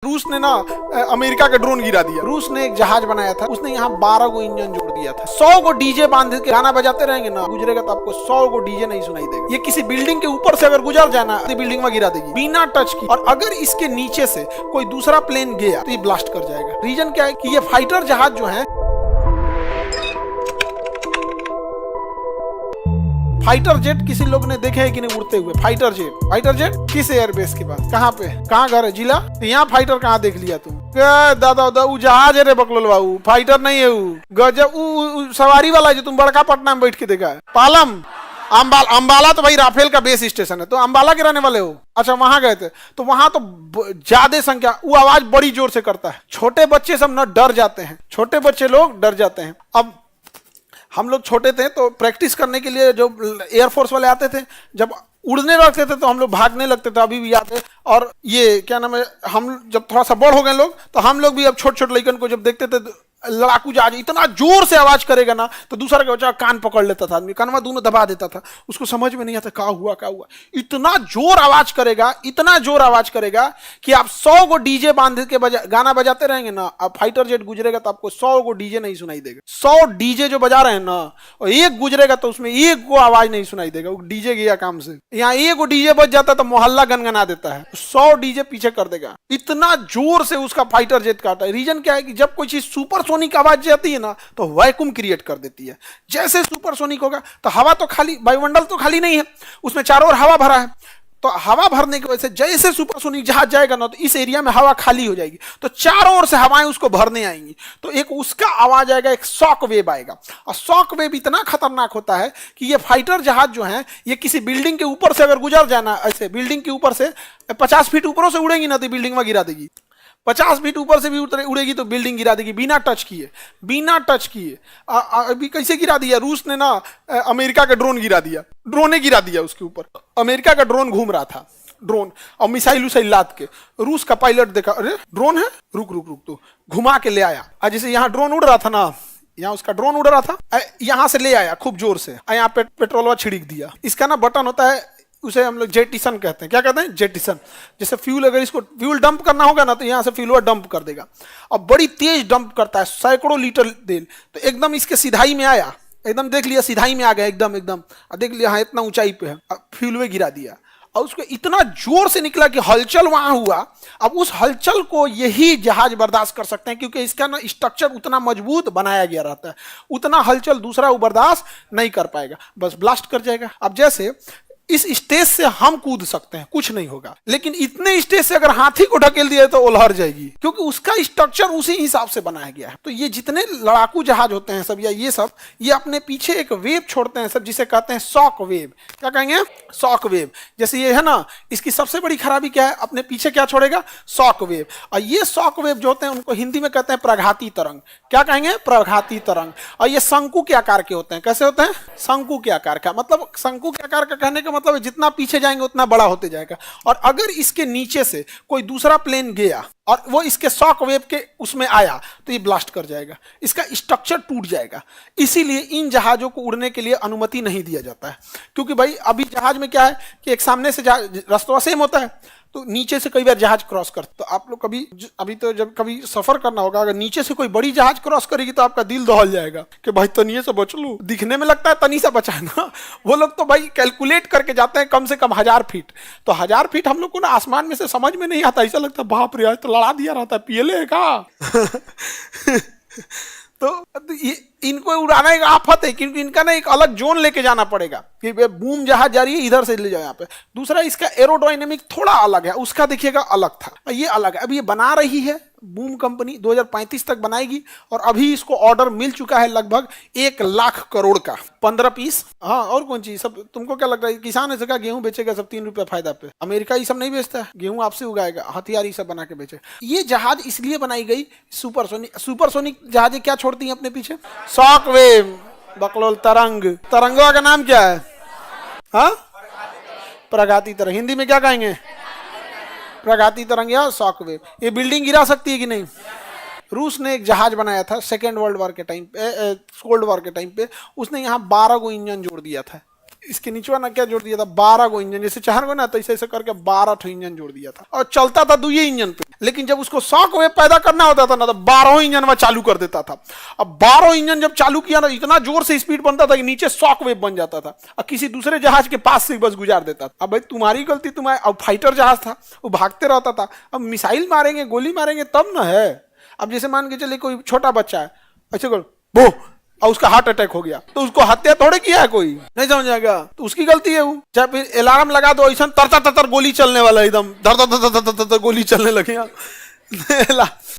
रूस ने ना अमेरिका का ड्रोन गिरा दिया। रूस ने एक जहाज बनाया था, उसने यहाँ 12 को इंजन जोड़ दिया था। 100 को डीजे बांध के गाना बजाते रहेंगे ना, गुजरेगा तो आपको 100 को डीजे नहीं सुनाई देगा। ये किसी बिल्डिंग के ऊपर से अगर गुजर जाना तो बिल्डिंग में गिरा देगी बिना टच की। और अगर इसके नीचे से कोई दूसरा प्लेन गया तो ये ब्लास्ट कर जाएगा। रीजन क्या है कि ये फाइटर जहाज जो है, फाइटर जेट किसी लोग ने देखे है कि नहीं उड़ते हुए? फाइटर जेट किस एयरबेस के पास, कहाँ पे, कहाँ घर है, जिला? तो यहाँ फाइटर कहाँ देख लिया तुम? दादा उ जहाज है रे बकलोल बाबू, फाइटर नहीं है उ गजब सवारी वाला जो तुम बड़का पटना में बैठ के देखा है। पालम अंबाला तो भाई राफेल का बेस स्टेशन है, तो अंबाला के रहने वाले हो? अच्छा, वहां गए थे तो वहां तो ज्यादा संख्या, वो आवाज बड़ी जोर से करता है। छोटे बच्चे सब ना डर जाते हैं, छोटे बच्चे लोग डर जाते हैं। अब हम लोग छोटे थे तो प्रैक्टिस करने के लिए जो एयरफोर्स वाले आते थे, जब उड़ने लगते थे तो हम लोग भागने लगते थे, अभी भी याद है। और ये क्या नाम है, हम जब थोड़ा सा बड़ हो गए लोग तो हम लोग भी अब छोटे छोटे लड़कन को जब देखते थे तो लड़ाकू जहाज इतना जोर से आवाज करेगा ना तो दूसरा का बच्चा कान पकड़ लेता था, आदमी कानवा दोनों दबा देता था, उसको समझ में नहीं आता क्या हुआ। इतना जोर आवाज करेगा, इतना जोर आवाज करेगा कि आप 100 को डीजे बांध के गाना बजाते रहेंगे ना, अब फाइटर जेट गुजरेगा तो आपको 100 को डीजे नहीं सुनाई देगा। 100 डीजे जो बजा रहे हैं ना, और एक गुजरेगा तो उसमें एक को आवाज नहीं सुनाई देगा, वो डीजे गया काम से। यहाँ एक को डीजे बज जाता तो मोहल्ला गनगना देता है, 100 डीजे पीछे कर देगा। इतना जोर से उसका फाइटर जेट काटा है। रीजन क्या है कि जब कोई चीज सुपरसोनिक आवाज जाती है ना तो वैक्यूम क्रिएट कर देती है। जैसे सुपरसोनिक होगा तो हवा तो खाली, वायुमंडल तो खाली नहीं है, उसमें चारों ओर हवा भरा है, तो हवा भरने की वजह से जैसे सुपरसोनिक जहाज जाएगा ना तो इस एरिया में हवा खाली हो जाएगी, तो चारों ओर से हवाएं उसको भरने आएंगी, तो एक उसका आवाज आएगा, एक शॉक वेव आएगा। और शॉक वेव इतना खतरनाक होता है कि ये फाइटर जहाज जो है, ये किसी बिल्डिंग के ऊपर से अगर गुजर जाना, ऐसे बिल्डिंग के ऊपर से 50 फीट ऊपरों से उड़ेगी ना तो बिल्डिंग में गिरा देगी। 50 फीट ऊपर से भी उड़ेगी तो बिल्डिंग गिरा देगी बिना टच किए। अभी कैसे गिरा दिया? रूस ने ना अमेरिका का ड्रोन गिरा दिया उसके ऊपर। अमेरिका का ड्रोन घूम रहा था, ड्रोन और मिसाइल उसाइल लाद के। रूस का पायलट देखा, अरे ड्रोन है, रुक तो घुमा के ले आया। जैसे यहाँ ड्रोन उड़ रहा था ना, यहाँ उसका ड्रोन उड़ रहा था, यहाँ से ले आया खूब जोर से, यहाँ पे पेट्रोल छिड़क दिया। इसका ना बटन होता है, उसे हम लोग जेटिसन कहते हैं। क्या कहते हैं? जेटिसन। जैसे फ्यूल, अगर इसको फ्यूल डंप करना होगा ना तो यहाँ से फ्यूल डंप कर देगा, और बड़ी तेज डंप करता है, सैकड़ों लीटर तेल। तो एकदम इसके सिधाई में आया, एकदम देख लिया सिधाई में आ गया एकदम, देख लिया हाँ इतना ऊंचाई पे है, फ्यूल गिरा दिया। और उसको इतना जोर से निकला कि हलचल वहां हुआ। अब उस हलचल को यही जहाज बर्दाश्त कर सकते हैं, क्योंकि इसका ना स्ट्रक्चर उतना मजबूत बनाया गया रहता है, उतना हलचल दूसरा वो बर्दाश्त नहीं कर पाएगा, बस ब्लास्ट कर जाएगा। अब जैसे इस स्टेज से हम कूद सकते हैं, कुछ नहीं होगा, लेकिन इतने स्टेज से अगर हाथी को ढकेल दिया तो उलहर जाएगी, क्योंकि उसका स्ट्रक्चर उसी हिसाब से बनाया गया है। तो ये जितने लड़ाकू जहाज होते हैं सब, या ये सब, ये अपने पीछे एक वेव छोड़ते हैं सब, जिसे कहते हैं शॉक वेव। क्या कहेंगे? Shock wave. जैसे ये है ना, इसकी सबसे बड़ी खराबी क्या है? अपने पीछे क्या छोड़ेगा? Shock wave. और ये शॉक वेव जो होते हैं उनको हिंदी में कहते हैं प्रघाती तरंग। क्या कहेंगे? प्रघाती तरंग। और ये शंकु के आकार के होते हैं। कैसे होते हैं? शंकु के आकार का। मतलब शंकु के आकार का कहने का मतलब जितना पीछे जाएंगे उतना बड़ा होते जाएगा। और अगर इसके नीचे से कोई दूसरा प्लेन गया और वो इसके शॉक वेव के उसमें आया तो ये ब्लास्ट कर जाएगा, इसका स्ट्रक्चर टूट जाएगा। इसीलिए इन जहाजों को उड़ने के लिए अनुमति नहीं दिया जाता है, क्योंकि भाई अभी जहाज में क्या है कि एक सामने से रास्ता सेम होता है, तो नीचे से कई बार जहाज क्रॉस करते, तो आप लोग कभी अभी तो जब कभी सफर करना होगा, अगर नीचे से कोई बड़ी जहाज क्रॉस करेगी तो आपका दिल दहल जाएगा कि भाई तनिए से बच लूं। दिखने में लगता है तनी सा बचा है ना, वो लोग तो भाई कैलकुलेट करके जाते हैं कम से कम 1000 फीट। तो 1000 फीट हम लोग को ना आसमान में से समझ में नहीं आता, ऐसा लगता है बाप रे आज तो लड़ा दिया रहता है, पीएलए है का। तो इनको उड़ाना एक आफत है, क्योंकि इनका ना एक अलग जोन लेके जाना पड़ेगा कि बूम जहाज जा रही है इधर से ले जाओ यहाँ पे। दूसरा, इसका एरोडायनेमिक थोड़ा अलग है, उसका देखिएगा अलग था, ये अलग है। अब ये बना रही है बूम कंपनी, 2035 तक बनाएगी, और अभी इसको ऑर्डर मिल चुका है लगभग 1 लाख करोड़ का, 15 पीस। हाँ, और कौन चीज सब तुमको क्या लग रहा है? किसान ऐसे का गेहूं बेचेगा सब 3 रुपया फायदा पे। अमेरिका ये सब नहीं बेचता है, गेहूं आपसे उगाएगा, हथियार ये सब बना के बेचे। ये जहाज इसलिए बनाई गई सुपरसोनिक जहाजें क्या छोड़ती हैं अपने पीछे? शॉक वेव, बकलोल तरंग। तरंगवा का नाम क्या है? हाँ, प्रघाती तरंग। हिंदी में क्या कहेंगे? प्रघाती तरंग या शॉक वेव। ये बिल्डिंग गिरा सकती है कि नहीं? रूस ने एक जहाज बनाया था सेकेंड वर्ल्ड वॉर के टाइम पे, कोल्ड वॉर के टाइम पे, उसने यहाँ 12 को इंजन जोड़ दिया था। इसके नीचे ना क्या जोड़ दिया था, 12 गो इंजन, जैसे 4 गो ना तो ऐसे ऐसे करके 12 ठो इंजन जोड़ दिया था और चलता था 2 इंजन पे। लेकिन जब उसको शॉक वेव पैदा करना होता था ना तो 12 इंजन में चालू कर देता था। अब 12 इंजन जब चालू किया ना इतना जोर से स्पीड बनता था कि नीचे शॉक वेव बन जाता था और किसी दूसरे जहाज के पास से बस गुजार देता था। अब भाई तुम्हारी गलती, तुम्हारे अब फाइटर जहाज था वो भागते रहता था, अब मिसाइल मारेंगे गोली मारेंगे तब ना है। अब जैसे मान के चलिए कोई छोटा बच्चा है ऐसे कर वो और उसका हार्ट अटैक हो गया तो उसको हत्या थोड़े किया है कोई, नहीं समझ आएगा तो उसकी गलती है वो। चाहे फिर अलार्म लगा दो ऐसा तर तर तर गोली चलने वाला एकदम धर धर धर धर धर गोली चलने लगे